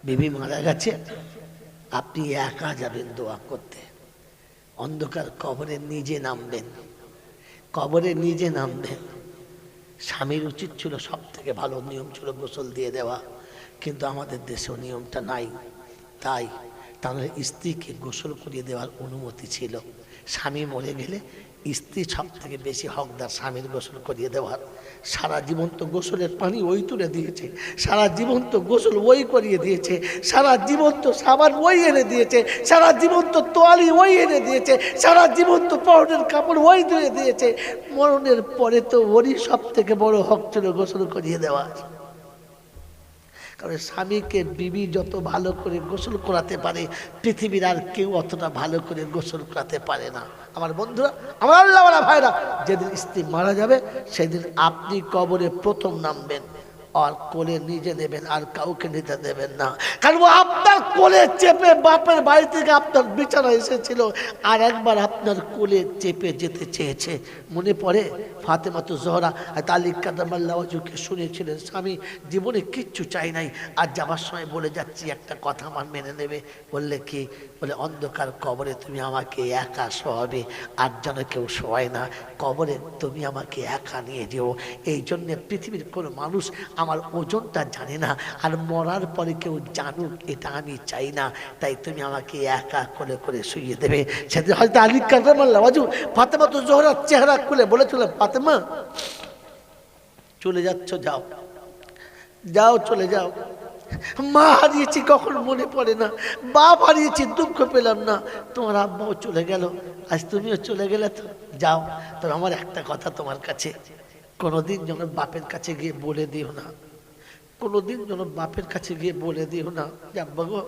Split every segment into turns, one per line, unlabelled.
বিবি মারা গেছে, আপনি একা যাবেন দোয়া করতে, অন্ধকার কবরে নিজে নামবেন, কবরে নিজে নামবেন। স্বামীর উচিত ছিল, সব থেকে ভালো নিয়ম ছিল গোসল দিয়ে দেওয়া, কিন্তু আমাদের দেশেও নিয়মটা নাই। তাই তাহলে স্ত্রীকে গোসল করিয়ে দেওয়ার অনুমতি ছিল। স্বামী মরে গেলে স্ত্রী সব থেকে বেশি হকদার স্বামীর গোসল করিয়ে দেওয়ার। সারা জীবন তো গোসলের পানি ওই তুলে দিয়েছে, সারা জীবন তো গোসল ওই করিয়ে দিয়েছে, সারা জীবন তো সাবান ওই এনে দিয়েছে, সারা জীবন তো তোয়ালি ওই এনে দিয়েছে, সারা জীবন তো পরনের কাপড় ওই ধুয়ে দিয়েছে। মরণের পরে তো ওরই সব থেকে বড় হক ছিল গোসল করিয়ে দেওয়ার। কারণ স্বামীকে বিবি যত ভালো করে গোসল করাতে পারে, পৃথিবীর আর কেউ অতটা ভালো করে গোসল করাতে পারে না। আমার বন্ধুরা, আমার আল্লাহওয়ালা ভাইরা, যেদিন স্ত্রী মারা যাবে সেদিন আপনি কবরে প্রথম নামবেন, আর কোলে নিজে নেবেন, আর কাউকে নিতে দেবেন না। কারণ আপনার কোলে চেপে বাপের বাড়ি থেকে আপনার বিছানা এসেছিল, আর একবার আপনার কোলে চেপে যেতে চেয়েছে। মনে পড়ে ফাতেমাতু জোহরা আলী কাদামাল্লাহ ওয়াজহুকে শুনেছিলেন, স্বামী জীবনে কিচ্ছু চাই নাই, আর যাবার সময় বলে যাচ্ছি একটা কথা আমার মেনে নেবে। বললে কি? বলে অন্ধকার কবরে তুমি আমাকে একা শোয়াবে, আর যেন কেউ শোয়ায় না, কবরে তুমি আমাকে একা নিয়ে যেও। এই জন্যে পৃথিবীর কোনো মানুষ আমার ওজনটা জানে না, আর মরার পরে কেউ জানুক এটা আমি চাই না। তাই তুমি আমাকে একা কোলে করে শুইয়ে দেবে। সেদিন হয়তো আলী কাদামাল্লাহ ওয়াজহু ফাতেমাতু জোহরার চেহারা খুলে বলেছিল, ফাতেমা চলে যাচ্ছ, যাও যাও, চলে যাও। মা হারিয়েছি কখন মনে পড়ে না, বাপ হারিয়েছি দুঃখ পেলাম না, তোমার আব্বাও চলে গেল, আজ তুমিও চলে গেলে, তো যাও। তো আমার একটা কথা তোমার কাছে, কোনোদিন যেন বাপের কাছে গিয়ে বলে দিও না, কোনোদিন যেন বাপের কাছে গিয়ে বলে দিও না যে আব্বা গো,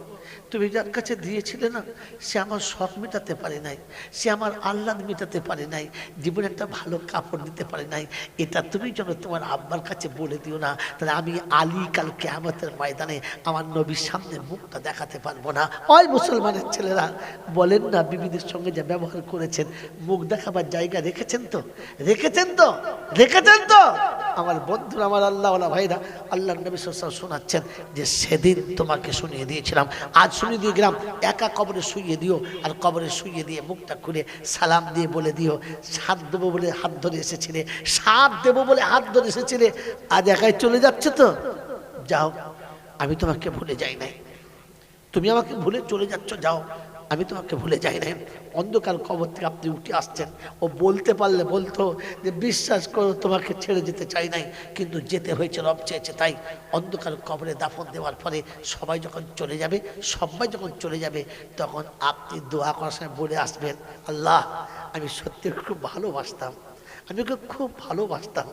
তুমি যার কাছে দিয়েছিলে না, সে আমার শখ মেটাতে পারে নাই, সে আমার আহ্লাদ মেটাতে পারে নাই, জীবনে একটা ভালো কাপড় দিতে পারে নাই, এটা তুমি যেন তোমার আব্বার কাছে বলে দিও না। তাহলে আমি আলী কাল কিয়ামতের ময়দানে আমার নবীর সামনে মুখটা দেখাতে পারবো না। ওই মুসলমানের ছেলেরা বলেন না, বিবিদের সঙ্গে যে ব্যবহার করেছেন, মুখ দেখাবার জায়গা রেখেছেন তো, রেখেছেন তো, রেখেছেন তো? আমার বন্ধুরা, আমার আল্লাহওয়ালা ভাইরা, আল্লাহ নবী সাল্লাল্লাহু আলাইহি ওয়াসাল্লাম শোনাচ্ছেন যে সেদিন তোমাকে শুনিয়ে দিয়েছিলাম, আজ শুনিয়ে দিয়ে গেলাম, একা কবরে শুইয়ে দিও, আর কবরে শুইয়ে দিয়ে মুখটা খুলে সালাম দিয়ে বলে দিও, সাথ দেবো বলে হাত ধরে এসেছিলে, সাথ দেবো বলে হাত ধরে এসেছিলে, আজ একাই চলে যাচ্ছে তো, যাও, আমি তোমাকে ভুলে যাই নাই, তুমি আমাকে ভুলে চলে যাচ্ছ, যাও, আমি তোমাকে ভুলে যাই নাই। অন্ধকার কবর থেকে আপনি উঠে আসছেন, ও বলতে পারলে বলতো যে বিশ্বাস করো তোমাকে ছেড়ে যেতে চাই নাই, কিন্তু যেতে হয়েছে, রব চেয়েছে তাই। অন্ধকার কবরে দাফন দেওয়ার পরে সবাই যখন চলে যাবে, সবাই যখন চলে যাবে, তখন আপনি দোয়া করার সময় বলে আসবেন, আল্লাহ আমি সত্যি খুব ভালোবাসতাম, আমি ওকে খুব ভালোবাসতাম,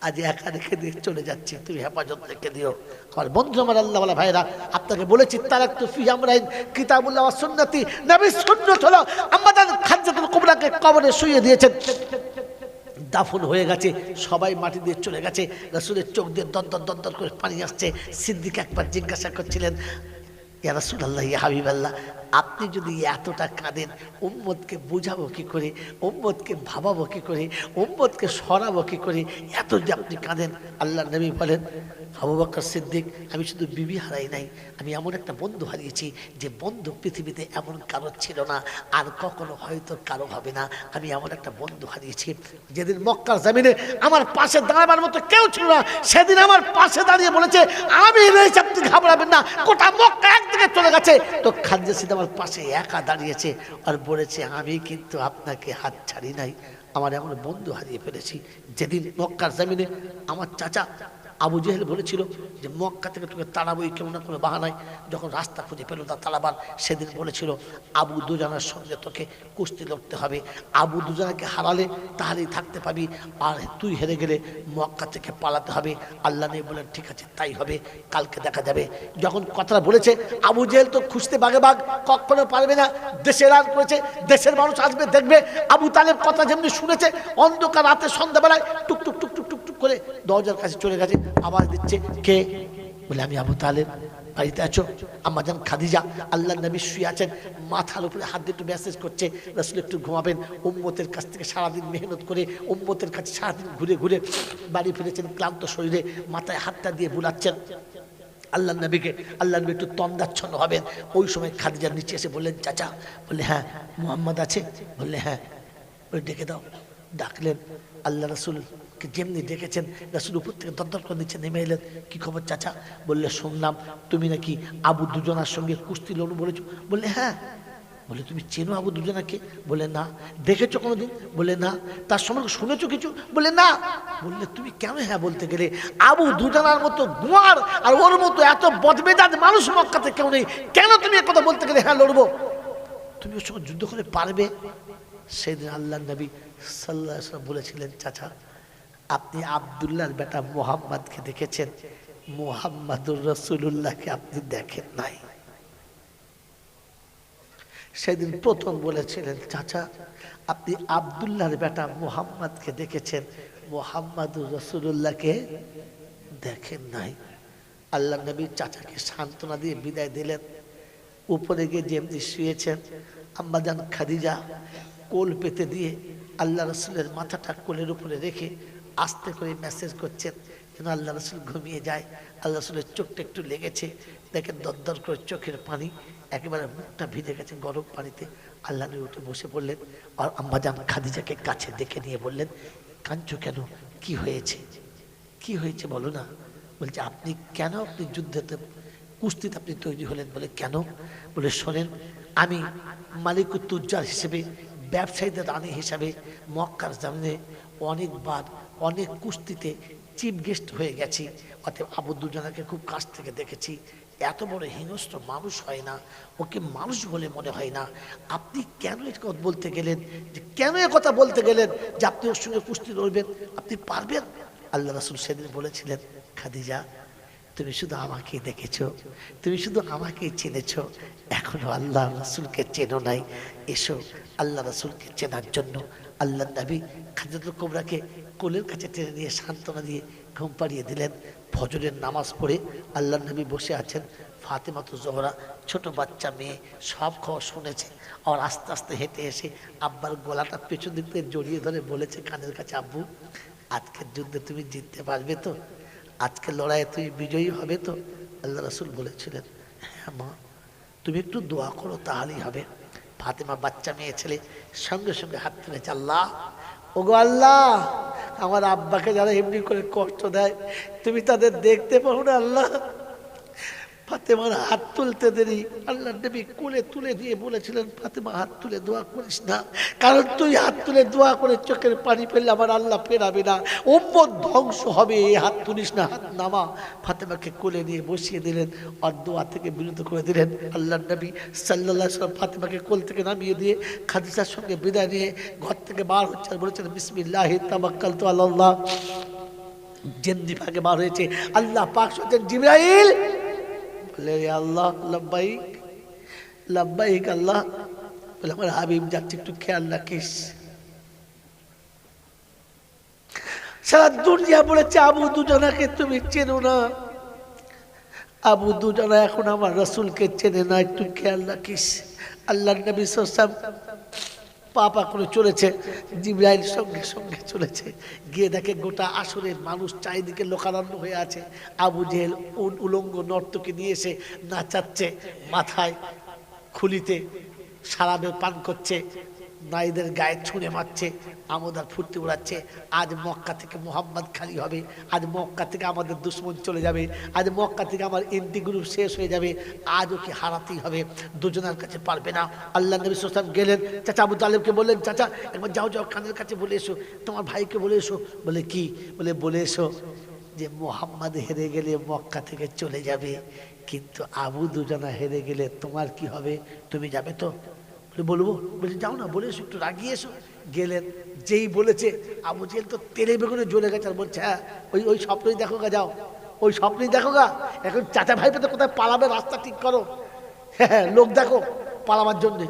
আজ একা রেখে দিয়ে চলে যাচ্ছি, তুমি হেফাজত রেখে দিও। আমার বন্ধু, আমার আল্লাহওয়ালা ভাইরা, আপনাকে বলেছি তারাকতু ফি আমরাইন কিতাবুল্লাহ ওয়া সুন্নতি, নবীর সুন্নাত হলো আম্মাজান খাদিজাতুল কুবরাকে কবরে শুইয়ে দিয়েছেন, দাফন হয়ে গেছে, সবাই মাটি দিয়ে চলে গেছে, রাসূলের চোখ দিয়ে দরদর দরদর করে পানি আসছে। সিদ্দিক একবার জিজ্ঞাসা করছিলেন, ইয়া রাসূলুল্লাহ, ইয়া হাবিবাল্লাহ, আপনি যদি এতটা কাঁদেন, উম্মতকে বুঝাবো কি করে, উম্মতকে ভাবাবো কি করে, উম্মতকে সরাবো কি করে, এত যে আপনি কাঁদেন? আল্লাহর নবী বলেন, আবু বকর সিদ্দিক, আমি শুধু বিবি হারাই নাই, আমি এমন একটা বন্ধু হারিয়েছি যে বন্ধু পৃথিবীতে এমন কারো ছিল না, আর কখনো হয়তো কারো হবে না। আমি এমন একটা বন্ধু হারিয়েছি, যেদিন মক্কার জমিনে আমার পাশে দাঁড়াবার মতো কেউ ছিল না, সেদিন আমার পাশে দাঁড়িয়ে বলেছে আমি রয়েছি, আপনি ঘাবড়াবেন না, গোটা মক্কা একদিকে চলে গেছে, তো খাদিজা সিদ্দিক আমার পাশে একা দাঁড়িয়েছে আর বলেছে আমি কিন্তু আপনাকে হাত ছাড়ি নাই। আমার এমন বন্ধু হারিয়ে ফেলেছি। যেদিন মক্কার জমিনে আমার চাচা আবু জেহেল বলেছিল যে মক্কা থেকে তোকে তাড়াবোই কেমন না কোনো বাহানায়, যখন রাস্তা খুঁজে পেল না তাড়াবার, সেদিন বলেছিল আবু দুজানার সঙ্গে তোকে কুস্তি লড়তে হবে, আবু দুজানাকে হারালে তাহলেই থাকতে পাবি, আর তুই হেরে গেলে মক্কা থেকে পালাতে হবে। আল্লাহ নেই বলেন ঠিক আছে তাই হবে, কালকে দেখা যাবে। যখন কথাটা বলেছে, আবু জেহেল তো খুঁজতে বাগে বাগ, কখনো পারবে না, দেশে রান করেছে, দেশের মানুষ আসবে দেখবে। আবু তালেব কথা যেমনি শুনেছে, অন্ধকার রাতে সন্ধ্যাবেলায় টুক টুক টুক টুক টুক টুক করে দরজার কাছে চলে গেছে, আওয়াজ দিচ্ছে, কে? বলে আমি আবু তালেব, বাড়িতে আছো? আম্মাজান খাদিজা, আল্লাহ নবী শুয়ে আছেন, মাথার উপরে হাত দিয়ে একটু মেসেজ করছে, রাসূল একটু ঘুমাবেন। উম্মতের কাছ থেকে সারাদিন মেহনত করে, উম্মতের কাছে সারাদিন ঘুরে ঘুরে বাড়ি ফিরেছেন ক্লান্ত শরীরে, মাথায় হাতটা দিয়ে বুলাচ্ছেন। আল্লাহ নবীকে, আল্লাহ নবী একটু তন্দাচ্ছন্ন হবেন, ওই সময় খাদিজার নিচে এসে বললেন চাচা, বললে হ্যাঁ মুহাম্মদ আছে, বললে হ্যাঁ, ওই ডেকে দাও। ডাকলেন, আল্লাহ রাসূলকে যেমনি ডেকেছেন রাসূল উপর থেকে দরদর করে নিচে নেমে এলেন। কি খবর চাচা? বললে শুনলাম তুমি নাকি আবু দুজনার সঙ্গে কুস্তি লড়ু বলেছো। বললে হ্যাঁ। বলে তুমি চেনো আবু দুজনাকে? বলে না। দেখেছো কোনোদিন? বলে না। তার সম্পর্কে শুনেছো কিছু? বলে না। বললে তুমি কেন হ্যাঁ বলতে গেলে? আবু দুজনার মতো গুয়ার আর ওর মতো এত বদমেজাজ মানুষ মক্কাতে কেউ নেই, কেন তুমি এ কথা বলতে গেলে হ্যাঁ লড়বো? তুমি ওর সঙ্গে যুদ্ধ করে পারবে? সেদিন আল্লাহ নবী সাল্লাল্লাহু আলাইহি ওয়াসাল্লাম বলেছিলেন চাচা আপনি আব্দুল্লাহর বেটা মুহাম্মদকে দেখেছেন, মুহাম্মাদুর রাসূলুল্লাহকে আপনি দেখেন নাই। সেদিন প্রথম বলেছিলেন চাচা আপনি আব্দুল্লাহর বেটা মুহাম্মদকে দেখেছেন, মুহাম্মাদুর রাসূলুল্লাহকে দেখেন নাই। আল্লাহ নবী চাচাকে সান্ত্বনা দিয়ে বিদায় দিলেন। উপরে গিয়ে যেমনি শুয়েছেন, আম্মাজান খাদিজা কোল পেতে দিয়ে আল্লাহ রসুলের মাথাটা কোলের উপরে রেখে আস্তে করে মেসেজ করছেন যেন আল্লাহ রসুল ঘুমিয়ে যায়। আল্লাহ রসুলের চোখটা একটু লেগেছে, দেখেন দরদর করে চোখের পানি, একেবারে মুখটা ভিজে গেছে গরম পানিতে। আল্লাহ নবী উঠে বসে পড়লেন আর আম্মাজান খাদিজাকে কাছে ডেকে নিয়ে বললেন কাঁদছো কেন? কি হয়েছে? কি হয়েছে বলো না। বলছে আপনি কেন আপনি যুদ্ধেতে কুস্তিতে আপনি তৈরি হলেন? বলে কেন? বলে শোনেন, আমি মালিকুত তুজ্জার হিসেবে, ব্যবসায়ীদের রানী হিসাবে মক্কার জামিনে অনেকবার অনেক কুস্তিতে চিফ গেস্ট হয়ে গেছি, অতএব আবু দুজনাকে খুব কাছ থেকে দেখেছি। এত বড় হিংস্র মানুষ হয় না, ওকে মানুষ বলে মনে হয় না। আপনি কেন এ কথা বলতে গেলেন, যে কেন এ কথা বলতে গেলেন যে আপনি ওর সঙ্গে কুস্তি লড়বেন, আপনি পারবেন? আল্লাহ রাসূল সেদিন বলেছিলেন খাদিজা তুমি শুধু আমাকেই দেখেছো, তুমি শুধু আমাকেই চিনেছ, এখনো আল্লাহ রাসূলকে চেনো নাই। এসো আল্লাহ রাসূলকে চেনার জন্য। আল্লাহ নবী খাদিজাতুল কুবরাকে কোলের কাছে টেনে নিয়ে সান্ত্বনা দিয়ে ঘুম পাড়িয়ে দিলেন। ফজরের নামাজ পড়ে আল্লাহ নবী বসে আছেন। ফাতেমাতুজ জোহরা ছোট বাচ্চা মেয়ে সব খবর শুনেছে, আর আস্তে আস্তে হেঁটে এসে আব্বার গলাটা পেছন দিক থেকে জড়িয়ে ধরে বলেছে কানের কাছে, আব্বু আজকের যুদ্ধে তুমি জিততে পারবে তো? আজকে লড়াইয়ে তুমি বিজয়ী হবে তো? আল্লাহ রাসূল বলেছিলেন হ্যাঁ মা, তুমি একটু দোয়া করো তাহলেই হবে। ফাতেমা বাচ্চা মেয়ে ছেলে সঙ্গে সঙ্গে হাত তুলেছে, আল্লাহ ওগো আল্লাহ, আমার আব্বাকে যারা এমনি করে কষ্ট দেয় তুমি তাদের দেখতে পারো না আল্লাহ। ফাতেমার হাত তুলতে দেরি আল্লাহ নবী কোলে তুলে দিয়ে বলেছিলেন ফাতেমা হাত তুলে দোয়া করিস না, কারণ তুই হাত তুলে দোয়া করে চোখের পানি ফেললে আমার আল্লাহ ফেরাবে না, উম্মত ধ্বংস হবে, এই হাত তুলিস না, হাত নামা। ফাতেমাকে কোলে নিয়ে বসিয়ে দিলেন আর দোয়া থেকে বিরত করে দিলেন। আল্লাহ নবী সাল্লাল্লাহু আলাইহি ওয়াসাল্লাম ফাতেমাকে কোল থেকে নামিয়ে দিয়ে খাদিজার সঙ্গে বিদায় নিয়ে ঘর থেকে বার হচ্ছে আর বলেছেন বিসমিল্লাহি তাওয়াক্কালতু আলাল্লাহ। যেমনি ভাগে বার হয়েছে আল্লাহ পাক বলেন জিবরাইল বলে আল্লাহ লব্বাইক লব্বাইক আল্লাহ, বলে আমার হাবিব যাচ্ছে একটু খেয়াল রাখিস। সারা দুনিয়া বলেছে আবু দুজনাকে তুমি চেনো না, আবু দুজনা এখন আমার রাসূলকে চেনে না, একটু খেয়াল রাখিস। আল্লাহ নবী সাল্লাল্লাহু আলাইহি ওয়াসাল্লাম পাপা করে চলেছে, জিবরাইল সঙ্গে সঙ্গে চলেছে, গিয়ে দেখে গোটা আসরের মানুষ চারিদিকে লোকারণ্য হয়ে আছে। আবু জেহেল উলঙ্গ নর্তকী নিয়ে এসে নাচাচ্ছে, মাথায় খুলিতে শারাবে পান করছে, নারীদের গায়ে ছুঁড়ে মারছে, আমোদার ফুর্তি উড়াচ্ছে। আজ মক্কা থেকে মুহাম্মদ খালি হবে, আজ মক্কা থেকে আমাদের দুশ্মন চলে যাবে, আজ মক্কা থেকে আমার এন্টি গ্রুপ শেষ হয়ে যাবে, আজ ওকে হারাতেই হবে, দুজনের কাছে পারবে না। আল্লাহ নবী সাল্লাল্লাহু আলাইহি ওয়াসাল্লাম গেলেন, চাচা আবু তালেবকে বললেন চাচা একবার যাও যাও কানের কাছে বলে এসো, তোমার ভাইকে বলে এসো। বলে কি? বলে বলে এসো যে মুহাম্মদ হেরে গেলে মক্কা থেকে চলে যাবে, কিন্তু আবু দুজনা হেরে গেলে তোমার কি হবে, তুমি যাবে তো? বলবো। বলছি যাও না, বলে এসো, একটু রাগিয়ে এসো। গেলেন, যেই বলেছে আবু জেহেল তো তেলে বেগুনে জ্বলে গেছে আর বলছে হ্যাঁ ওই স্বপ্নই দেখো গা, যাও ওই স্বপ্নই দেখো গা, এখন চাচা ভাই পেতে কোথায় পালাবে রাস্তা ঠিক করো, হ্যাঁ লোক দেখো পালাবার জন্যে।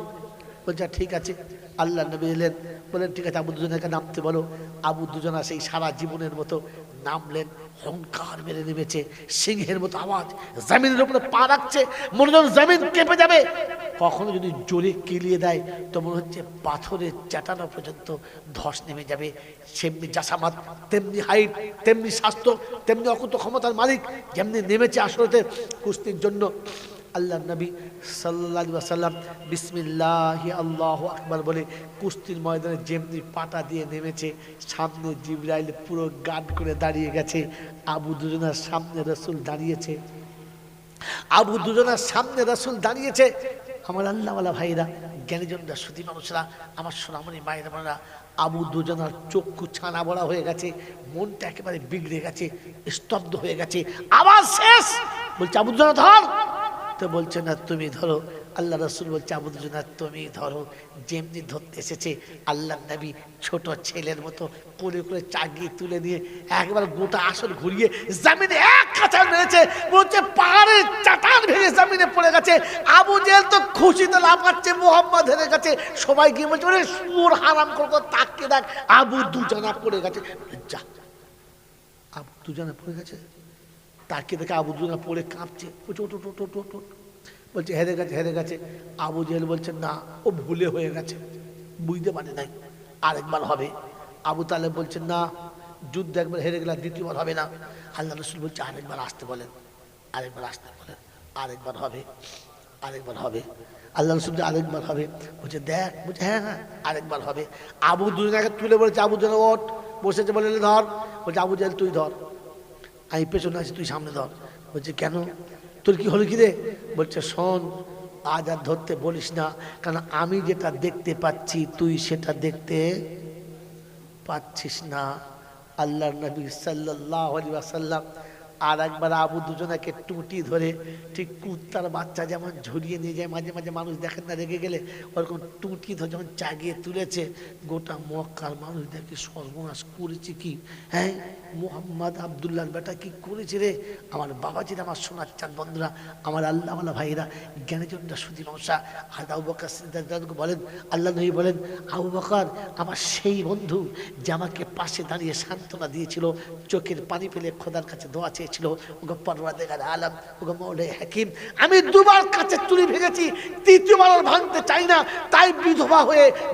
বলছে ঠিক আছে। আল্লাহ নবী এলেন, বলেন ঠিক আছে আবু দুজনাকে নামতে বলো। আবু দুজনা সেই সারা জীবনের মতো নামলেন, হুঙ্কার মেরে নেমেছে, সিংহের মতো আওয়াজ, জমিনের উপরে পা রাখছে, মনোজন জমিন কেঁপে যাবে। কখনো যদি জোরে কেলিয়ে দেয় তো মনে হচ্ছে পাথরের চাটানো পর্যন্ত ধস নেমে যাবে। সেমনি জাসামাত, তেমনি হাইট, তেমনি স্বাস্থ্য, তেমনি অকুত ক্ষমতার মালিক, যেমনি নেমেছে আসলে কুস্তির জন্য। আল্লাহ নবী সাল্লাল্লাহু আলাইহি ওয়াসাল্লাম বিসমিল্লাহি আল্লাহু আকবার বলে কুস্তির ময়দানে যেমনি পাটা দিয়ে নেমেছে, সামনে জিবরাইল পুরো গার্ড করে দাঁড়িয়ে গেছে। আবু দুজানার সামনে রাসূল দাঁড়িয়েছে, আবু দুজানার সামনে রাসূল দাঁড়িয়েছে। আমার আল্লাহওয়ালা ভাইরা, জ্ঞানীজনরা, সুধী মানুষরা, আমার সোনামণি মায়েরা বোনেরা, আবু দুজানার চক্ষু ছানা বড়া হয়ে গেছে, মনটা একেবারে বিগড়ে গেছে, স্তব্ধ হয়ে গেছে। আবার শেষ বলছে আবু দুজানা ধর, তো বলছে না তুমি ধরো। আল্লাহ রাসূল বলছে আবু দুজানা তুমি ধরো। যেমনি ধরতে এসেছে আল্লাহ নবী ছোট ছেলের মতো কোলে করে চাগিয়ে তুলে নিয়ে একবার গোটা আসর ঘুরিয়ে জমিনে এক কাঁচার মেরেছে, বলছে পাহাড়ের চাটান ভেঙে জমিনে পড়ে গেছে। আবু জেহেল তো খুশিতে লাফাচ্ছে, মুহাম্মদ হেরে গেছে। সবাই গিয়ে বলছে ওরে সুর হারাম করবো, তাকিয়ে দেখ আবু দুজানা পড়ে গেছে। যা, আবু দুজানা পড়ে গেছে, তাকে দেখে আবু দুজানা পড়ে কাঁপছে, বলছে হেরে গেছে, হেরে গেছে। আবু জেহেল বলছে না, ও ভুলে হয়ে গেছে, বুঝতে পারে নাই, আরেকবার হবে। আবু তালেব বলছে না, যুদ্ধ একবার হেরে গেলে দ্বিতীয়বার হবে না। আল্লাহ রাসূল বলছে আরেকবার আসতে বলেন, আরেকবার আসতে বলেন, আরেকবার হবে, আরেকবার হবে। আল্লাহ রাসূল বলছে আরেকবার হবে, বলছে দেখ, বলছে হ্যাঁ হ্যাঁ আরেকবার হবে। আবু দুজানাকে তুলে বলেছে আবু দুজানা ওঠ, বসেছে বলে ধর, বলছে আবু জেহেল তুই ধর, আমি পেছনে আছি তুই সামনে ধর। বলছে কেন, তোর কি হলো কি রে? বলছে শোন, আজ আর ধরতে বলিস না, কারণ আমি যেটা দেখতে পাচ্ছি তুই সেটা দেখতে পাচ্ছিস না। আল্লাহর নবী সাল্লাল্লাহু আলাইহি ওয়াসাল্লাম আর একবার আবু দুজনাকে টুটি ধরে, ঠিক কুত্তার বাচ্চা যেমন ঝুরিয়ে নিয়ে যায় মাঝে মাঝে মানুষ দেখেন না রেগে গেলে, ওরকম টুটি ধরে যখন চাগিয়ে তুলেছে, গোটা মক্কার মানুষ দেখে সর্বনাশ করেছে কি, হ্যাঁ মুহাম্মদ আব্দুল্লাহর বেটা কি করেছে রে। আমার বাবাজির, আমার সোনার চাঁদ বন্ধুরা, আমার আল্লাহওয়ালা ভাইরা, জ্ঞানীজনরা, সুধী মানুষরা, আর আবু বকর সিদ্দিক বলেন, আল্লাহ নবী বলেন আবু বকর আমার সেই বন্ধু যে আমাকে পাশে দাঁড়িয়ে সান্ত্বনা দিয়েছিল, চোখের পানি ফেলে খোদার কাছে দোয়া চেয়েছিল, ওগো পরওয়ারদিগার আলম, ওগো মওলাই হাকিম, আমি দুবার কাছে চুরি ভেঙেছি, তৃতীয়বার আর ভাঙতে চাই না, তাই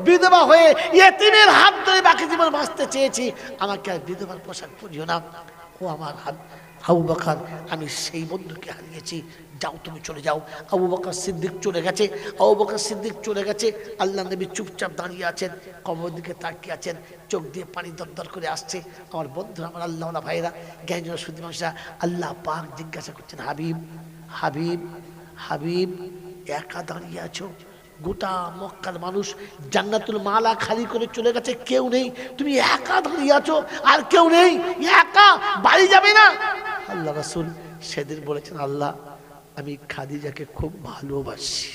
বিধবা হয়ে ইয়েতিমের হাত ধরে বাকি জীবন বাঁচতে চেয়েছি, আমাকে আর বিধবার পোশাক পরিও না। ও আমার আবু বকর, আমি সেই বন্ধুকে হারিয়েছি, যাও তুমি চলে যাও। আবু বকর সিদ্দিক চলে গেছে, আবু বকর সিদ্দিক চলে গেছে। আল্লাহ নবী চুপচাপ দাঁড়িয়ে আছেন, কবর দিকে তাকিয়ে আছেন, চোখ দিয়ে পানি দরদর করে আসছে। আমার বন্ধুরা, আমার আল্লাহওয়ালা ভাইরা, জ্ঞানীজনরা, সুধী মানুষরা, আল্লাহ পাক জিজ্ঞাসা করছেন হাবিব, হাবিব, হাবিব একা দাঁড়িয়ে আছো, গোটা মক্কার মানুষ জান্নাতুল মালা খালি করে চলে গেছে, কেউ নেই, তুমি একা দাঁড়িয়ে আছো, আর কেউ নেই, একা বাড়ি যাবে না? আল্লাহ রাসূল সেদিন বলেছেন আল্লাহ আমি খাদিজাকে খুব ভালোবাসি,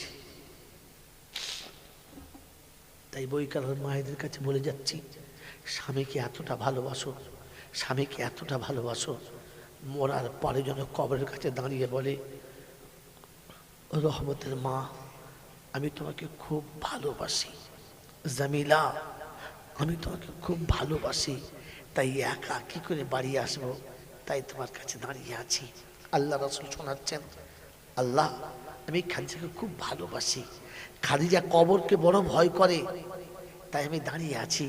তাই বইকার মায়েদের কাছে বলে যাচ্ছি, স্বামীকে এতটা ভালোবাসো, স্বামীকে এতটা ভালোবাসো, মরার পরে যেন কবরের কাছে দাঁড়িয়ে বলে রহমতের মা আমি তোমাকে খুব ভালোবাসি, জামিলা আমি তোমাকে খুব ভালোবাসি, তাই একা কি করে বাড়ি আসবো, তাই তোমার কাছে দাঁড়িয়ে আছি। আল্লাহ রাসূল শোনাচ্ছেন আল্লাহ আমি খাদিজাকে খুব ভালোবাসি, খাদিজা কবরকে বড় ভয় করে, তাই আমি দাঁড়িয়ে আছি,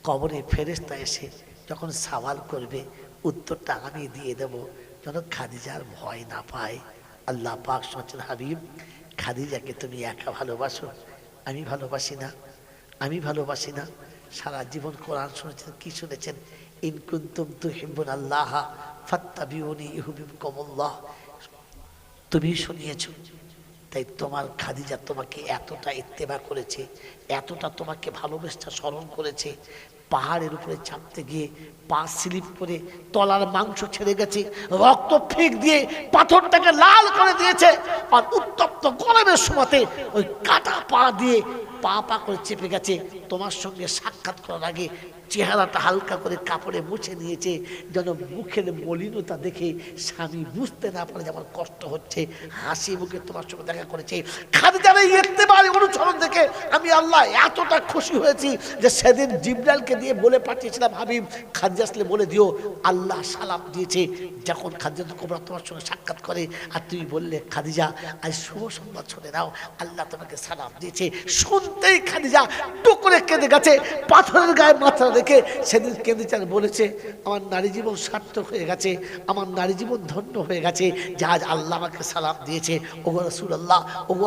কবরে ফেরেশতা এসে যখন সওয়াল করবে উত্তরটা আমি দিয়ে দেব, যেন খাদিজার ভয় না পায়। আল্লাহ পাক শোনাচ্ছেন হাবিব খাদিজাকে তুমি একা ভালোবাসো, আমি ভালোবাসি না, আমি ভালোবাসি না। সারা জীবন কোরআন শুনেছেন, কি শুনেছেন? ইন কুনতুম তুহিব্বুনাল্লাহ ফাত্তাবিউনি ইউহিব্বুকুমুল্লাহ, তুমি শুনিয়েছো, তাই তোমার খাদিজা তোমাকে এতটা ইত্তেবা করেছে, এতটা তোমাকে ভালোবেসে স্মরণ করেছে, পাহাড়ের উপরে চাপতে গিয়ে পা স্লিপ করে তলার মাংস ছেড়ে গেছে, রক্ত ফেক দিয়ে পাথরটাকে লাল করে দিয়েছে, আর উত্তপ্ত গরমের সময়তে ওই কাটা পা দিয়ে পা করে চেপে গেছে। তোমার সঙ্গে সাক্ষাৎ করার আগে চেহারাটা হালকা করে কাপড়ে মুছে নিয়েছে, যেন মুখের মলিনতা দেখে স্বামী বুঝতে না পারে যে আমার কষ্ট হচ্ছে। হাসি মুখে তোমার সঙ্গে দেখা করেছে। খাদিজার এই ইত্তেবারি অনুসরণ দেখে আমি আল্লাহ এতটা খুশি হয়েছি যে সেদিন জিবরাইলকে দিয়ে বলে পাঠিয়েছিলাম, হাবিব খাদিজা আসলে বলে দিও আল্লাহ সালাম দিয়েছে। যখন খাদিজা কুবরা তোমার সঙ্গে সাক্ষাৎ করে আর তুমি বললে খাদিজা আজ শুভ সংবাদ শুনে নাও, আল্লাহ তোমাকে সালাম দিয়েছে, শুনতেই খাদিজা টুক করে কেঁদে গেছে, পাথরের গায়ে মাথা রেখে সেদিন কেঁদেছে আর বলেছে আমার নারী জীবন সার্থক হয়ে গেছে, আমার নারী জীবন ধন্য হয়ে গেছে যে আজ আল্লাহ আমাকে সালাম দিয়েছে। ওগো রাসূলুল্লাহ, ওগো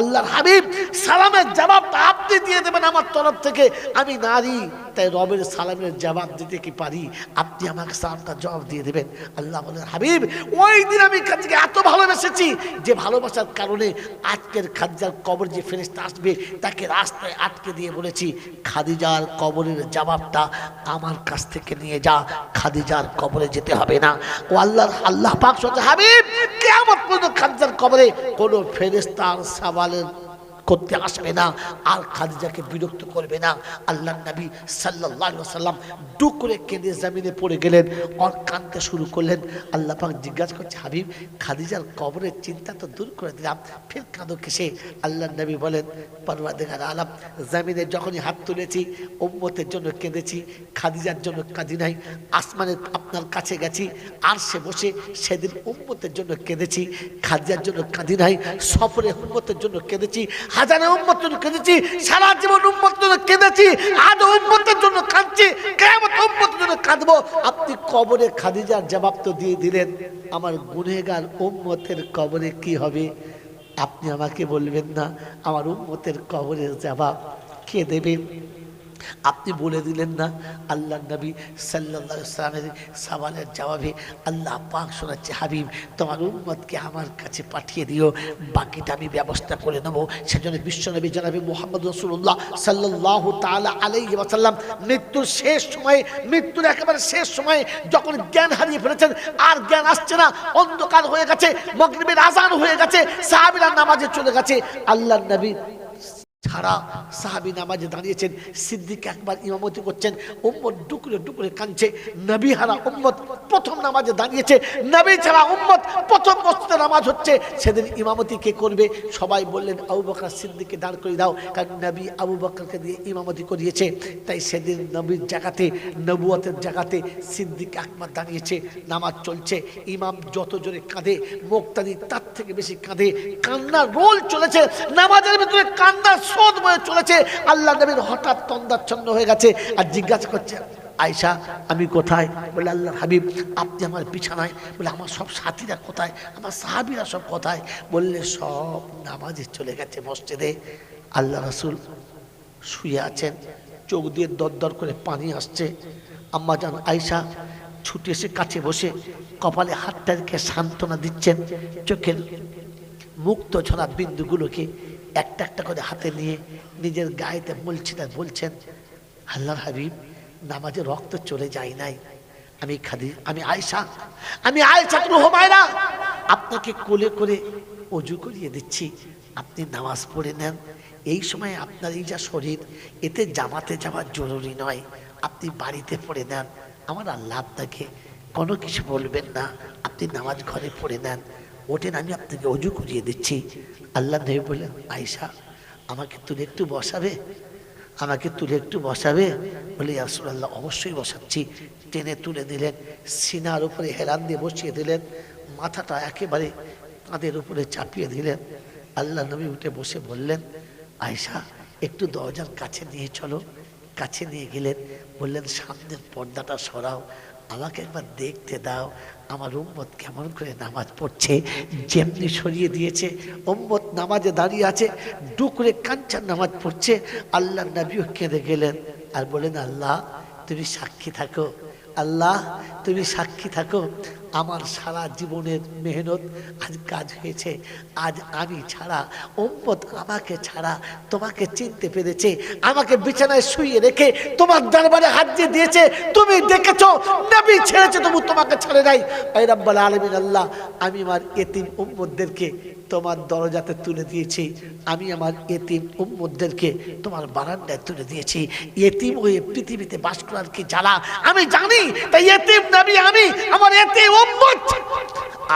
আল্লাহর হাবিব, সালামের জবাবটা আপনি দিয়ে দেবেন আমার তরফ থেকে। আমি নারী, তাই রবের সালামের জবাব দিতে কি পারি, আপনি আমাকে সালামটা জবাব দিয়ে দেবেন। আল্লাহ বলেন হাবিব ওই দিন আমি খাদিজাকে এত ভালোবেসেছি যে ভালোবাসার কারণে আজকের খাদিজার কবর যে ফেরেশতা আসবে তাকে রাস্তায় আটকে দিয়ে বলেছি খাদিজার কবরের জবাবটা আমার কাছ থেকে নিয়ে যা, খাদিজার কবরে যেতে হবে না। ও আল্লাহ পাক বলছে হাবিব কিয়ামত পর্যন্ত খাদিজার কবরে কোনো ফেরেশতার সওয়ালের করতে আসবে না আর খাদিজাকে বিরক্ত করবে না। আল্লাহর নবী সাল্লাল্লাহু আলাইহি ওয়াসাল্লাম দুঃখ করে কেঁদে জমিনে পড়ে গেলেন আর কাঁদতে শুরু করলেন। আল্লাহ পাক জিজ্ঞাসা করছে হাবিব খাদিজার কবরের চিন্তা তো দূর করে দিলাম, ফের কাঁদো কিসে? আল্লাহর নবী বলেন পরওয়ারদিগার আলম, জমিনে যখনই হাত তুলেছি উম্মতের জন্য কেঁদেছি, খাদিজার জন্য কাঁদি নাই। আসমানে আপনার কাছে গেছি আর সে বসে সেদিন উম্মতের জন্য কেঁদেছি, খাদিজার জন্য কাঁদি নাই। সফরে উম্মতের জন্য কেঁদেছি, হাজারে উম্মতের জন্য কেঁদেছি, সারা জীবন উম্মতের জন্য কেঁদেছি, আজ উম্মতের জন্য কাঁদছি, কিয়ামত উম্মতের জন্য কাঁদবো। আপনি কবরে খাদিজার জবাব তো দিয়ে দিলেন, আমার গুনেহগার উম্মতের কবরে কি হবে আপনি আমাকে বলবেন না? আমার উম্মতের কবরের জবাব কে দেবেন? আপনি বলে দিলেন না। আল্লাহ নবী সাল্লাল্লাহু আলাইহি ওয়াসাল্লামের সওয়ালের জবাবে আল্লাহ পাক শোনাচ্ছে হাবিব তোমার উম্মতকে আমার কাছে পাঠিয়ে দিও, বাকিটা আমি ব্যবস্থা করে নেব। সেজন্য বিশ্বনবী জনাবে মুহাম্মদ রাসূলুল্লাহ সাল্লাল্লাহু তাআলা আলাইহি ওয়াসাল্লাম মৃত্যুর শেষ সময়ে, মৃত্যুর একেবারে শেষ সময়ে যখন জ্ঞান হারিয়ে ফেলেছেন, আর জ্ঞান আসছে না, অন্ধকার হয়ে গেছে, মাগরিবের আযান হয়ে গেছে, সাহাবীরা নামাজে চলে গেছে, আল্লাহর নবী ছাড়া সাহাবী নামাজে দাঁড়িয়েছেন, সিদ্দিক একবার ইমামতি করছেন, উম্মত ডুকরে ডুকরে কাঁদছে। নবী হারা উম্মত প্রথম নামাজে দাঁড়িয়েছে, নবী ছাড়া উম্মত প্রথম মসজিদে নামাজ হচ্ছে। সেদিন ইমামতি কে করবে? সবাই বললেন আবু বকর সিদ্দিককে দাঁড় করে দাও, কারণ নবী আবু বকরকে দিয়ে ইমামতি করিয়েছে। তাই সেদিন নবীর জায়গাতে, নবুয়তের জায়গাতে সিদ্দিক আকবর দাঁড়িয়েছে, নামাজ চলছে। ইমাম যত জোরে কাঁদে, মুক্তাদি তার থেকে বেশি কাঁদে, কান্নার রোল চলেছে, নামাজের ভিতরে কান্নার স্রোত বয়ে চলেছে। আল্লাহ নবীর হঠাৎ তন্দাচ্ছন্ন হয়ে গেছে আর জিজ্ঞাসা করছে আয়েশা আমি কোথায়? বলে আল্লাহর হাবিব আপনি আমার বিছানায়। বলে আমার সব সাথীরা কোথায়, আমার সাহাবীরা সব কোথায়? বললে সব নামাজে চলে গেছে মসজিদে। আল্লাহ রাসূল শুয়ে আছেন, চোখ দিয়ে দরদর করে পানি আসছে। আম্মা জান আয়েশা ছুটে এসে কাছে বসে কপালে হাতটা রেখে সান্ত্বনা দিচ্ছেন, চোখের মুক্ত ঝরা বিন্দুগুলোকে একটা একটা করে হাতে নিয়ে নিজের গায়েতে মুলছেন আর বলছেন আল্লাহর হাবিব নামাজে রক্ত চলে যায় নাই, আমি আয়েশা রুহমায়রা আপনাকে কোলে করে ওযু করিয়ে দিচ্ছি, আপনি নামাজ পড়ে নেন। এই সময় আপনার এই যা শরীর, এতে জামাতে যাওয়া জরুরি নয়, আপনি বাড়িতে পড়ে নেন, আমার আল্লাহ আপনাকে কোনো কিছু বলবেন না, আপনি নামাজ ঘরে পড়ে নেন, ওঠেন আমি আপনাকে ওযু করিয়ে দিচ্ছি। আল্লাহ নবী বললেন আয়েশা আমাকে তুলে একটু বসাবে, আমাকে তুলে একটু বসাবে? বলে ইয়া রাসূলুল্লাহ অবশ্যই বসাচ্ছি। টেনে তুলে দিলেন, সিনার উপরে হেলান দিয়ে বসিয়ে দিলেন, মাথাটা একেবারে কাঁধের উপরে চাপিয়ে দিলেন। আল্লাহ নবী উঠে বসে বললেন আয়েশা একটু দরজার কাছে নিয়ে চলো। কাছে নিয়ে গেলেন, বললেন সামনের পর্দাটা সরাও, আমাকে একবার দেখতে দাও আমার উম্মত কেমন করে নামাজ পড়ছে। যেমনি সরিয়ে দিয়েছে, উম্মত নামাজে দাঁড়িয়ে আছে, ডুকরে কাঞ্চার নামাজ পড়ছে। আল্লাহ নবীও কেঁদে গেলেন আর বলেন আল্লাহ তুমি সাক্ষী থাকো, আল্লাহ তুমি সাক্ষী থাকো, আমার সারা জীবনের মেহনত আজ কাজ হয়েছে। আজ আমি ছাড়া, উম্মত আমাকে ছাড়া তোমাকে চিনতে পেরেছে। আমাকে বিছানায় শুইয়ে রেখে তোমার দরবারে হাত দিয়েছে, তুমি দেখেছো নবী ছেড়েছে তবু তোমাকে ছেড়ে নাই। এই রব্বুল আলামিন আল্লাহ, আমি আমার এতিম উম্মতদেরকে তোমার দরজাতে তুলে দিয়েছি, আমি আমার এতিম উম্মতদেরকে তোমার বারান্দায় তুলে দিয়েছি। এতিম হয়ে পৃথিবীতে বাস করার কি জ্বালা আমি জানি, তাই এতিম নবী আমি, আমার এতিম উম্মত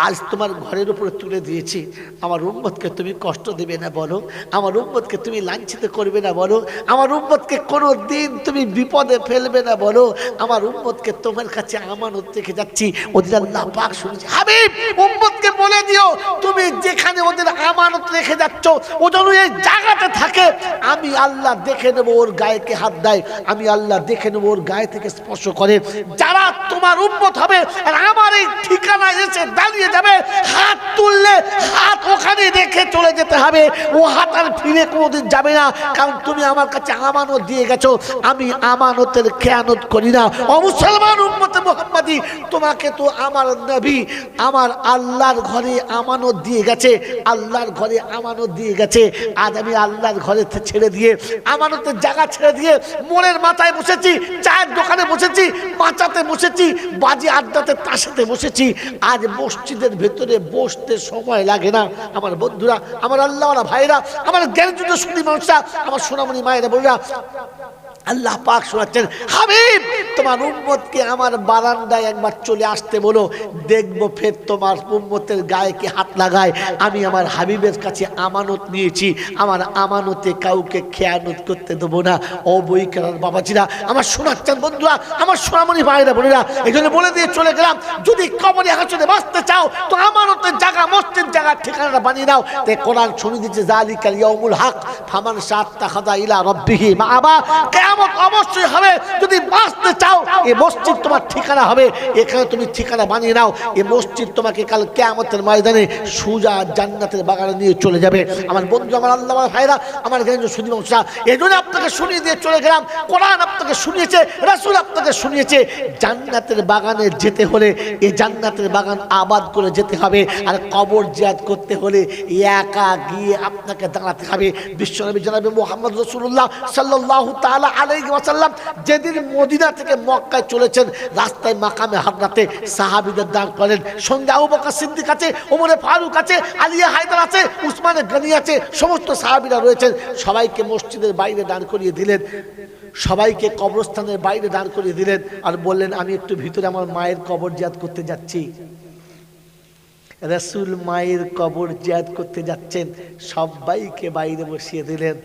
আজ তোমার ঘরের উপরে তুলে দিয়েছি। আমার উম্মতকে তুমি কষ্ট দেবে না বলো, আমার উম্মতকে তুমি লাঞ্ছিত করবে না বলো, আমার উম্মতকে কোনো দিন তুমি বিপদে ফেলবে না বলো, আমার উম্মতকে তোমার কাছে আমানত রেখে যাচ্ছি। ওদের আল্লাহ পাক শুনেছে, হাবিব উম্মতকে বলে দিও তুমি যেখানে ওদের আমানত রেখে যাচ্ছ ও যেন এই জায়গাতে থাকে। আমি আল্লাহ দেখে নেবো ওর গায়েকে হাত দেয়, আমি আল্লাহ দেখে নেবো ওর গায়ে থেকে স্পর্শ করে। যারা তোমার উম্মত হবে আর আমার এই ঠিকানায় এসে দাঁড়িয়ে যাবে, হাত তুললে হাত ওখানে রেখে চলে যেতে হবে, ও হাত আর ফিরে কোনোদিন যাবে না, কারণ তুমি আমার কাছে আমানত দিয়ে গেছো। আমি আমানতের খেয়ানত করি না। ও মুসলমান উম্মতে মুহাম্মাদি, তোমাকে তো আমার নবী আমার আল্লাহর ঘরে আমানত দিয়ে গেছে, আল্লাহর ঘরে আমানত দিয়ে গেছে। আজ আমি আল্লাহর ঘরে ছেড়ে দিয়ে, আমানতের জায়গা ছেড়ে দিয়ে মোড়ের মাথায় বসেছি, চায়ের দোকানে বসেছি, মাচাতে বসেছি, বাজি আড্ডাতে তাসাতে বসেছি। আজ মসজিদের ভেতরে বসতে সময় লাগে না। আমার বন্ধুরা, আমার আল্লাহওয়ালা ভাইরা, আমার জ্ঞানযুক্ত সুন্দরী মানুষরা, আমার সোনামণি মায়েরা বোনেরা, আল্লাহ পাক শোনাচ্ছেন, হাবিব তোমার উম্মতকে আমার বারান্দায় একবার চলে আসতে বলো, দেখবো ফের তোমার উম্মতের গায়ে কি হাত লাগায়। আমি আমার হাবিবের কাছে আমানত নিয়েছি, আমার আমানতে কাউকে খেয়ানত করতে দেবো না। ও বই কেনার বাবাজিরা, আমার শোনাচ্ছেন বন্ধুরা, আমার সোনামণি ভাইরা বোনেরা, এই জন্য বলে দিয়ে চলে গেলাম, যদি কবরে হাসরে বাঁচতে চাও তো আমানতের জায়গা, মসজিদ জায়গার ঠিকানাটা বানিয়ে দাও। তাই কোরআন শুনে দিচ্ছে, যালিকাল ইয়াউমুল হক ফামান শাত্তাখাযা ইলা রাব্বিহি মাআবা, কিয়ামত অবশ্যই হবে। যদি বাঁচতে চাও এই মসজিদ তোমার ঠিকানা হবে, এখানে তুমি ঠিকানা বানিয়ে নাও। এই মসজিদ তোমাকে কাল কিয়ামতের ময়দানে সোজা জান্নাতের বাগানে নিয়ে চলে যাবে। আমার বন্ধু, আমার আল্লাহ ভাইরা, আমার জ্ঞানযোগ্য সুধী মানুষরা, এই জন্য আপনাকে শুনিয়ে দিয়ে চলে গেলাম। কোরআন আপনাকে শুনিয়েছে, রাসূল আপনাকে শুনিয়েছে, জান্নাতের বাগানে যেতে হলে এই জান্নাতের বাগান আবাদ করে যেতে হবে। আর কবর জিয়ারত করতে হলে একা গিয়ে আপনাকে দাঁড়াতে হবে। বিশ্বনবী জনাবে মুহাম্মদ রাসূলুল্লাহ সাল্লাল্লাহু তাআলা আলাইহি ওয়াসাল্লাম যেদিন মদিনা থেকে মক্কায় চলেছেন, রাস্তায় মাকামে হাজরাতে সাহাবীদের দাঁড় করেন। সঙ্গে আবু বকর সিদ্দিক আছে, ওমরে ফারুক আছে, আলিয়া হায়দার আছে, উসমানে গনি আছে, সমস্ত সাহাবীরা রয়েছেন। সবাইকে মসজিদের বাইরে দাঁড় করিয়ে দিলেন, সবাইকে কবরস্থানের বাইরে দাঁড় করিয়ে দিলেন, আর বললেন আমি একটু ভিতরে আমার মায়ের কবর জিয়ারত করতে যাচ্ছি। রাসূল মায়ের কবর জিয়ারত করতে যাচ্ছেন, সবাইকে বাইরে বসিয়ে দিলেন,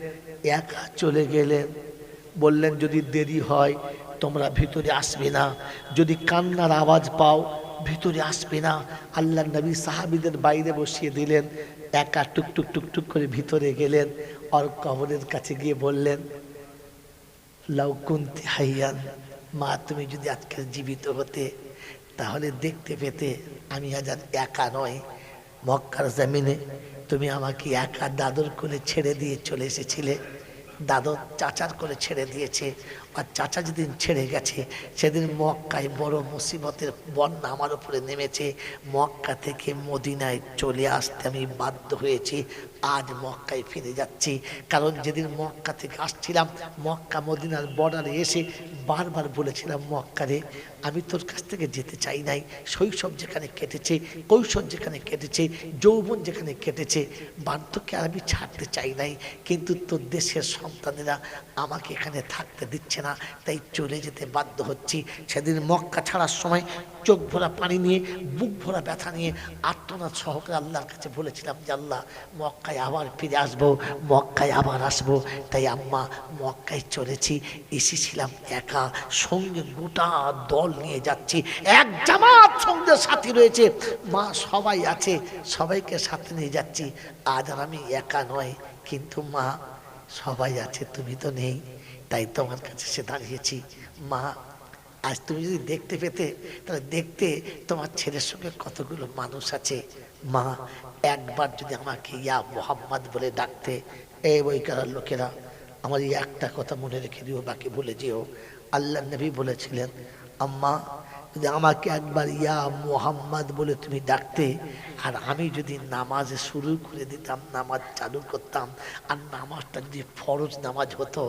একা চলে গেলেন। বললেন যদি দেরি হয় তোমরা ভিতরে আসবে না, যদি কান্নার আওয়াজ পাও ভিতরে আসবে না। আল্লাহ নবী সাহাবীদের বাইরে বসিয়ে দিলেন, একা টুকটুক টুকটুক করে ভিতরে গেলেন। আর কবরের কাছে গিয়ে বললেন, লাউ কুনতি হাইয়ান, মা তুমি যদি আজকে জীবিত হতে তাহলে দেখতে পেতে আমি আজ আর একা নয়। মক্কার জমিনে তুমি আমাকে একা দাদর করে ছেড়ে দিয়ে চলে এসেছিলে, দাদর চাচার করে ছেড়ে দিয়েছে। আর চাচা যেদিন ছেড়ে গেছে সেদিন মক্কায় বড় মুসিবতের বন্যা আমার উপরে নেমেছে। মক্কা থেকে মদিনায় চলে আসতে আমি বাধ্য হয়েছি। আজ মক্কায় ফিরে যাচ্ছি, কারণ যেদিন মক্কা থেকে আসছিলাম মক্কা মদিনার বর্ডারে এসে বারবার বলেছিলাম, মক্কারে আমি তোর কাছ থেকে যেতে চাই নাই। শৈশব যেখানে কেটেছে, কৈশোর যেখানে কেটেছে, যৌবন যেখানে কেটেছে, বার্ধক্যকে আমি ছাড়তে চাই নাই, কিন্তু তোর দেশের সন্তানেরা আমাকে এখানে থাকতে দিচ্ছে না, তাই চলে যেতে বাধ্য হচ্ছি। সেদিন মক্কা ছাড়ার সময় চোখ ভরা পানি নিয়ে, বুক ভরা ব্যথা নিয়ে আর্তনাদ সহকারে আল্লাহর কাছে বলেছিলাম যে আল্লাহ মক্কায় আবার ফিরে আসবো, মক্কায় আবার আসবো। তাই আম্মা মক্কায় চলেছি, এসেছিলাম একা, সঙ্গে গোটা দল নিয়ে যাচ্ছি, এক জামাত সঙ্গে সাথী রয়েছে, মা সবাই আছে, সবাইকে সাথে নিয়ে যাচ্ছি। আজ আর আমি একা নয়, কিন্তু মা সবাই আছে, তুমি তো নেই, তাই তোমার কাছে সে দাঁড়িয়েছি। মা আজ তুমি যদি দেখতে পেতে তাহলে দেখতে তোমার ছেলের সঙ্গে কতগুলো মানুষ আছে। মা একবার যদি আমাকে ইয়া মোহাম্মদ বলে ডাকতে। এই বইকার লোকেরা আমার এই একটা কথা মনে রেখে দিও, বাকি বলে যেও। আল্লাহ নবী বলেছিলেন, আম্মা যদি আমাকে একবার ইয়া মোহাম্মদ বলে তুমি ডাকতে, আর আমি যদি নামাজে শুরু করে দিতাম, নামাজ চালু করতাম, আর নামাজটা যদি ফরজ নামাজ হতো,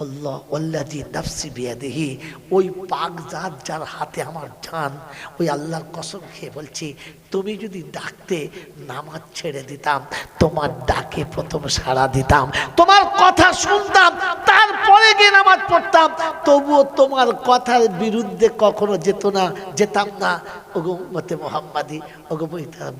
আল্লাহ ওয়াল্লাযী নাফসি বিয়াদিহি, ওই পাক জাত যার হাতে আমার জান, ওই আল্লাহর কসম খেয়ে বলছি, তুমি যদি ডাকতে নামাজ ছেড়ে দিতাম, তোমার ডাকে প্রথম সাড়া দিতাম, তোমার কথা শুনতাম, তারপরে গিয়ে নামাজ পড়তাম, তবুও তোমার কথার বিরুদ্ধে কখনো যেতাম না। ওগো উম্মতে মুহাম্মাদি, ওগো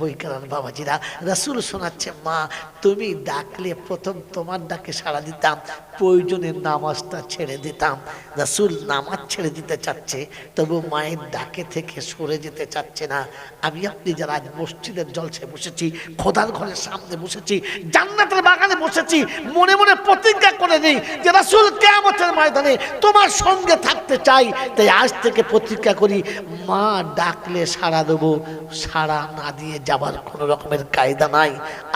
বৈকারান বাবাজিরা, রাসূল শোনাচ্ছে, মা তুমি ডাকলে প্রথম তোমার ডাকে সাড়া দিতাম, প্রয়োজনে নামাজটা ছেড়ে দিতাম। রাসূল নামাজ ছেড়ে দিতে চাচ্ছে, তবু মায়ের ডাকে থেকে সরে যেতে চাচ্ছে না। আমি আপনি যারা আজ মসজিদের জলসায় বসেছি, খোদার ঘরের সামনে বসেছি, জান্নাতের বাগানে বসেছি, মনে মনে প্রতিজ্ঞা করে নেই যে রাসূল কিয়ামতের ময়দানে তোমার সঙ্গে থাকতে চাই। তাই আজ থেকে প্রতিজ্ঞা করি, মা ডাকলে সাড়া দেবো, সাড়া না দিয়ে যাবার কোনো রকমের কায়দা নাই।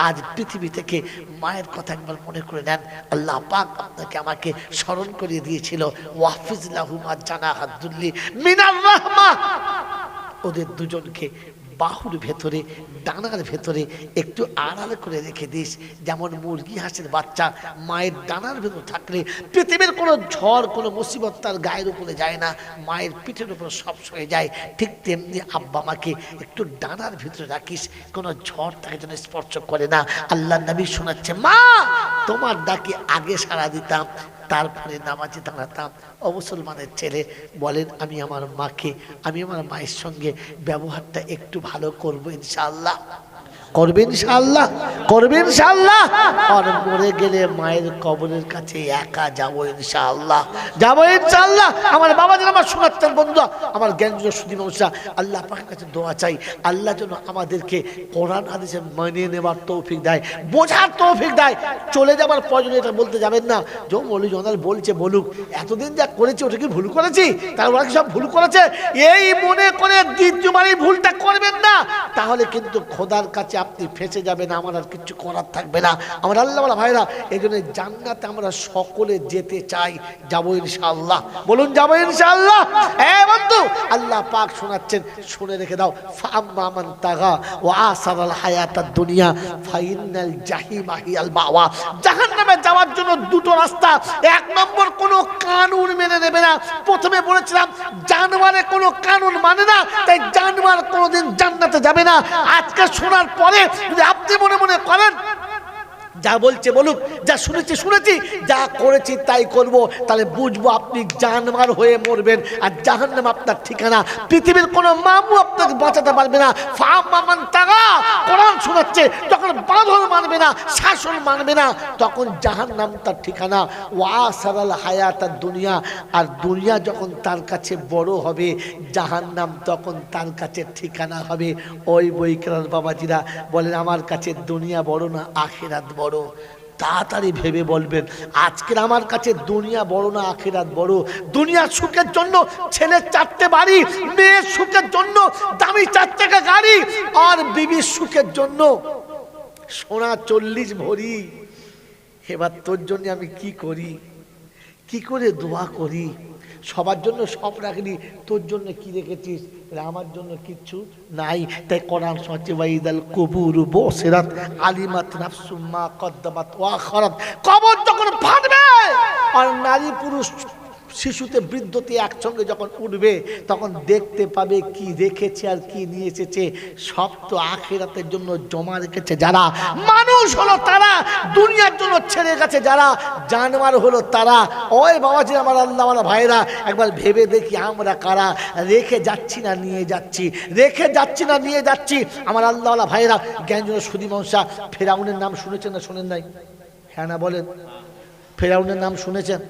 আজ পৃথিবী থেকে মায়ের কথা একবার মনে করে নেন। আল্লাহ পাক আপনাকে আমাকে স্মরণ করিয়ে দিয়েছিল, ওয়াহফিজ লাহুমা জানাহাদ যুল্লি মিনার রাহমাহ, ওদের দুজনকে বাহুর ভেতরে, ডানার ভেতরে একটু আড়াল করে রেখে দিস। যেমন মুরগি হাঁসের বাচ্চা মায়ের ডানার ভেতর থাকলে পৃথিবীর কোনো ঝড়, কোনো মুসিবত তার গায়ের উপরে যায় না, মায়ের পিঠের উপর সব সয়ে যায়, ঠিক তেমনি আব্বা মাকে একটু ডানার ভিতরে রাখিস, কোনো ঝড় তাকে যেন স্পর্শ করে না। আল্লাহ নবী শোনাচ্ছে, মা তোমার ডাকে আগে সাড়া দিতাম, তারপরে নামাজে দাঁড়াতাম। ও মুসলমানের ছেলে, বলেন আমি আমার মায়ের সঙ্গে ব্যবহারটা একটু ভালো করবো ইনশাআল্লাহ? করবেন ইনশাআল্লাহ? করবেন ইনশাআল্লাহ? আর মরে গেলে মায়ের কবরের কাছে একা যাবো ইনশাআল্লাহ, যাবো ইনশাআল্লাহ। আমার বাবাদের আমার শোনাচ্ছেন বন্ধুরা, আমার জ্ঞানযোগ্য সুধী মানুষরা, আল্লাহ পাকের কাছে দোয়া চাই, আল্লাহ যেন আমাদেরকে কোরআন হাদিসে মেনে নেবার তৌফিক দেয়, বোঝার তৌফিক দেয়। চলে যাবার প্রয়োজন এটা বলতে যাবেন না যে মৌলভী জনাল বলছে বলুক, এতদিন যা করেছি ওটা কি ভুল করেছি, তার ওরা কি সব ভুল করেছে, এই মনে করে দ্বিতীয়বার এই ভুলটা করবেন না, তাহলে কিন্তু খোদার কাছে আপনি ফেঁসে যাবেন, আমার আর কিছু করার থাকবে না। আমার আল্লাহ ওয়ালা ভাইরা, এই জন্য জান্নাতে আমরা সকলে যেতে চাই, যাবো ইনশাআল্লাহ। বলুন যাবো ইনশাআল্লাহ। বন্ধু আল্লাহ পাক শোনাচ্ছেন, শুনে রেখে দাও, ফাআম্মা মান তাগা ওয়া আসারাল হায়াতাদ দুনিয়া ফাইনাল জাহিমা হিয়াল মাওয়া। জাহান্নামে যাওয়ার জন্য দুটো রাস্তা। এক নম্বর, কোনো কানুন মেনে নেবে না। প্রথমে বলেছিলাম জানোয়ারে কোনো কানুন মানে না, তাই জানোয়ার কোনোদিন জান্নাতে যাবে না। আজকে শোনার পরে যদি আপনি মনে মনে করেন যা বলছে বলুক, যা শুনেছি শুনেছি, যা করেছি তাই করব, তাহলে বুঝবো আপনি জানোয়ার হয়ে মরবেন, আর জাহান্নাম আপনার ঠিকানা। পৃথিবীর কোনো মামু আপনাকে বাঁচাতে পারবে না। ফাআম্মা মান তাগা, কোরআন শোনাচ্ছে, যখন বাঁধন মানবে না, শাসন মানবে না, তখন জাহান্নাম তার ঠিকানা। ওয়া আসারাল হায়াতাদ দুনিয়া, আর দুনিয়া যখন তার কাছে বড় হবে, জাহান্নাম তখন তার কাছে ঠিকানা হবে। ওই বৈকার বাবাজিরা বলেন, আমার কাছে দুনিয়া বড় না আখিরাত বড়? তাড়াতাড়ি ভেবে বলবেন, আজকের আমার কাছে দুনিয়া বড় না আখিরাত বড়? দুনিয়ার সুখের জন্য ছেলের 4টে বাড়ি, মেয়ের সুখের জন্য দামি 4 চাকা গাড়ি, আর বিবির সুখের জন্য সোনা 40 ভরি। এবার তোর জন্য আমি কি করি, কি করে দোয়া করি? সবার জন্য সব রাখিনি, তোর জন্য কি রেখেছিস? আমার জন্য কিচ্ছু নাই। তাই কোরআন শোনাচ্ছে, ওয়াইদাল কুবুর বুসিরাত আলিমাত নাফসুম মা কদ্দামাত ওয়া আখারাত। কবর যখন ফাটবে আর নারী পুরুষ শিশুতে বৃদ্ধতে একসঙ্গে যখন উঠবে, তখন দেখতে পাবে কি রেখেছে আর কি নিয়ে এসেছে। সব তো আখিরাতের জন্য জমা রেখেছে যারা, মানুষ হলো তারা, দুনিয়ার জন্য ছেড়ে গেছে যারা, জানোয়ার হলো তারা। ওই বাবাজি আমার আল্লাহ আমার ভাইরা, একবার ভেবে দেখি আমরা কারা? রেখে যাচ্ছি না নিয়ে যাচ্ছি, রেখে যাচ্ছি না নিয়ে যাচ্ছি। আমার আল্লাহ ভাইরা, জ্ঞানজন্য সুধী মানুষরা, ফেরাউনের নাম শুনেছেন না শোনেন নাই? হ্যাঁ না বলেন? ফেরাউনের নাম শুনেছেন?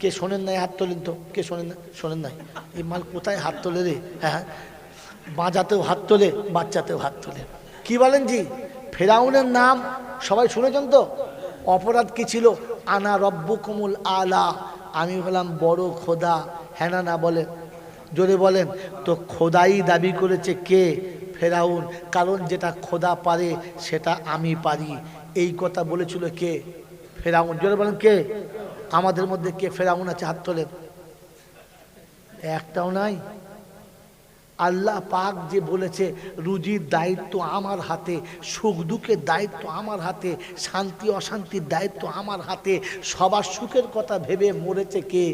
কে শোনেন নাই হাত তোলেন তো? কে শোনেন না? শোনেন নাই? এই মাল কোথায় হাত তোলে রে? হ্যাঁ, বাজাতেও হাত তোলে, বাচ্চাতেও হাত তোলে। কি বলেন জি? ফেরাউনের নাম সবাই শুনেছেন তো? অপরাধ কি ছিল? আনা রব্বুকুমুল আলা, আমি হলাম বড় খোদা। হ্যাঁ না না বলেন? জোরে বলেন। তো খোদাই দাবি করেছে কে? ফেরাউন। কারণ যেটা খোদা পারে সেটা আমি পারি, এই কথা বলেছিল কে? ফেরাউন। জোরে বলেন কে? আমাদের মধ্যে কে ফেরাউন আছে? হাত তোলেন। একটাও নাই। আল্লাহ পাক যে বলেছে রুজির দায়িত্ব আমার হাতে, সুখ দুঃখের দায়িত্ব আমার হাতে, শান্তি অশান্তির দায়িত্ব আমার হাতে, সবার সুখের কথা ভেবে মরেছে কে?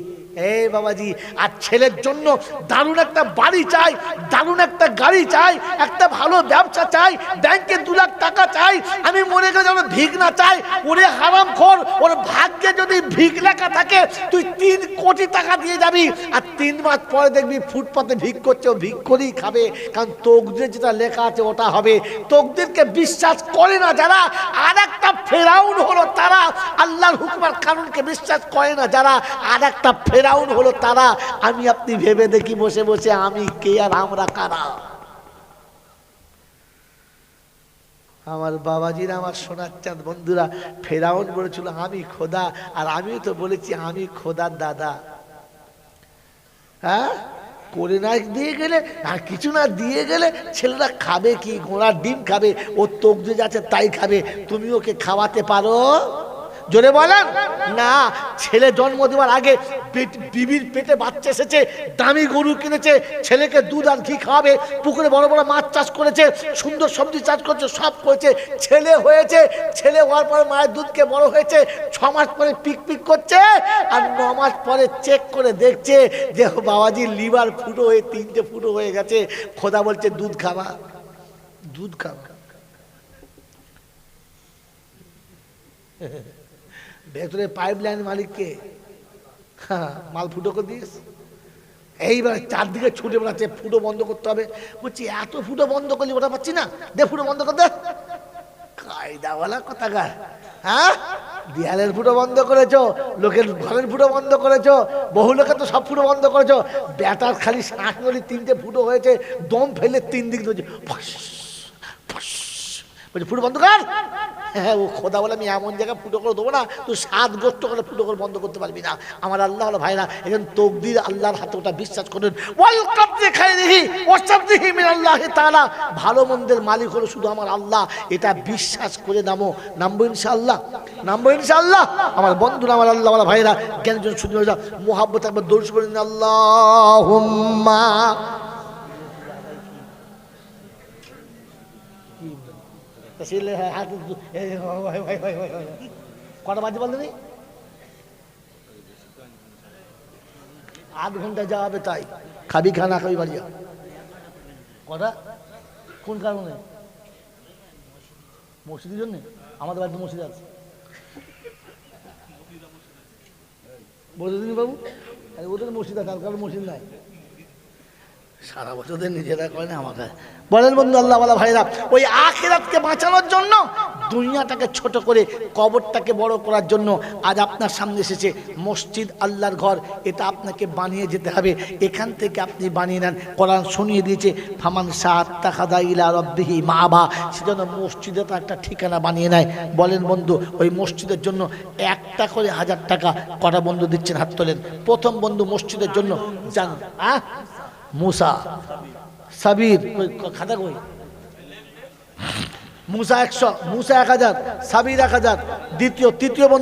এই বাবাজি। আর ছেলের জন্য দারুণ একটা বাড়ি চাই, দারুণ একটা গাড়ি চাই, একটা ভালো ব্যবসা চাই, ব্যাংকে 2 লাখ টাকা চাই, আমি মরে গেলে যেন ভিক না চাই। ওরে হারামখোর, ওর ভাগ্যে যদি ভিক লেখা থাকে তুই 3 কোটি টাকা দিয়ে যাবি, আর 3 মাস পরে দেখবি ফুটপাতে ভিক করছে, ও ভিক করেই খাবে, কারণ তকদিরে যেটা লেখা আছে ওটা হবে। তকদিরকে বিশ্বাস করে না যারা, আর একটা ফেরাউন হলো তারা। আল্লাহর হুকুম আর কানুনকে বিশ্বাস করে না যারা, আর একটা ফেরাউন হলো তারা। আমি আপনি ভেবে দেখি বসে বসে আমি কে আর আমরা কারা? আমার বাবাজিরা, আমার সোনার চাঁদ বন্ধুরা, ফেরাউন বলেছিল আমি খোদা, আর আমিও তো বলেছি আমি খোদার দাদা। হ্যাঁ, করে না দিয়ে গেলে আর কিছু না দিয়ে গেলে ছেলেরা খাবে কি? ঘোড়ার ডিম খাবে, ও তকদির আছে তাই খাবে। তুমি ওকে খাওয়াতে পারো? জোরে বলেন না। ছেলে জন্ম দেওয়ার আগে বিবির পেটে বাচ্চা এসেছে, দামি গরু কিনেছে, ছেলেকে দুধ আর ঘি খাওয়াবে, পুকুরে বড় বড় মাছ চাষ করেছে, সুন্দর সবজি চাষ করেছে, সব করেছে, ছেলে হয়েছে। ছেলে হওয়ার পরে মায়ের দুধকে বড় হয়েছে, 6 মাস পরে পিক পিক করছে, আর 9 মাস পরে চেক করে দেখছে যে বাবাজি লিভার ফুটো হয়ে 3টে ফুটো হয়ে গেছে। খোদা বলছে দুধ খাবা, দুধ খাবা। ভেতরে পাইপ লাইন মালিককে মাল ফুটো করে দিয়েছে। এইবার চারদিকে ছুটে বেড়াচ্ছে, ফুটো বন্ধ করতে হবে। বলছি এত ফুটো বন্ধ করলি, ওটা পাচ্ছি না, দে ফুটো বন্ধ করতে। কায়দাওয়ালা কোথাকার। হ্যাঁ, দেয়ালের ফুটো বন্ধ করেছো, লোকের ঘরের ফুটো বন্ধ করেছো, বহু লোকের তো সব ফুটো বন্ধ করেছো। ব্যাটার খালি শ্বাস নলি 3টে ফুটো হয়েছে, দম ফেলে 3 দিক ধরেছে, বলছে ফুটো বন্ধ কর। হ্যাঁ, ও খোদা বলে আমি এমন জায়গায় ফুটো করে দেবো না, তুই 7 গোষ্ঠ করে ফুটো করে বন্ধ করতে পারবি না। আমার আল্লাহ হলো ভাইরা, এখন তকদির আল্লাহর হাতে, ওটা বিশ্বাস করেন। ভালো মন্দের মালিক হলো শুধু আমার আল্লাহ, এটা বিশ্বাস করে নামো। নামবো ইনশাআল্লাহ, নামবো ইনশাআল্লাহ। আমার বন্ধুরা, আমার আল্লাহ ওয়ালা ভাইরা, জ্ঞানজন শুধু মোহাব্বত একবার দৌড় করেন, আল্লাহুম্মা। কটা বাজে বলতে নেই, 8 ঘন্টা যাওয়াবে, তাই খাবি খানা খাবি বাড়ি যাও। কটা? কোন কারণে? মসজিদের জন্য? আমাদের বাড়িতে মসজিদ আছে, বলতে বাবু, ওদের মসজিদ আছে, কারণ মসজিদ নাই। সারা বছর নিজেরা করে না আমাকে। বলেন বন্ধু আল্লাহ ওয়ালা ভাইরা, ওই আখিরাতকে বাঁচানোর জন্য, দুনিয়াটাকে ছোট করে কবরটাকে বড় করার জন্য আজ আপনার সামনে এসেছে মসজিদ, আল্লাহর ঘর। এটা আপনাকে বানিয়ে যেতে হবে, এখান থেকে আপনি বানিয়ে নেন। কোরআন শুনিয়ে দিয়েছে ফামান শাআত্তাখাযা ইলা রাব্বিহি মাআবা, সেজন্য মসজিদে তো একটা ঠিকানা বানিয়ে নেয়। বলেন বন্ধু, ওই মসজিদের জন্য 1টা করে 1000 টাকা কটা বন্ধু দিচ্ছেন? হাত তোলেন। প্রথম বন্ধু মসজিদের জন্য জান, মুসা, সাবির, খাতা কই? মুসা 100, মুসা 1000, সাবির 1000। তৃতীয় বন্ধু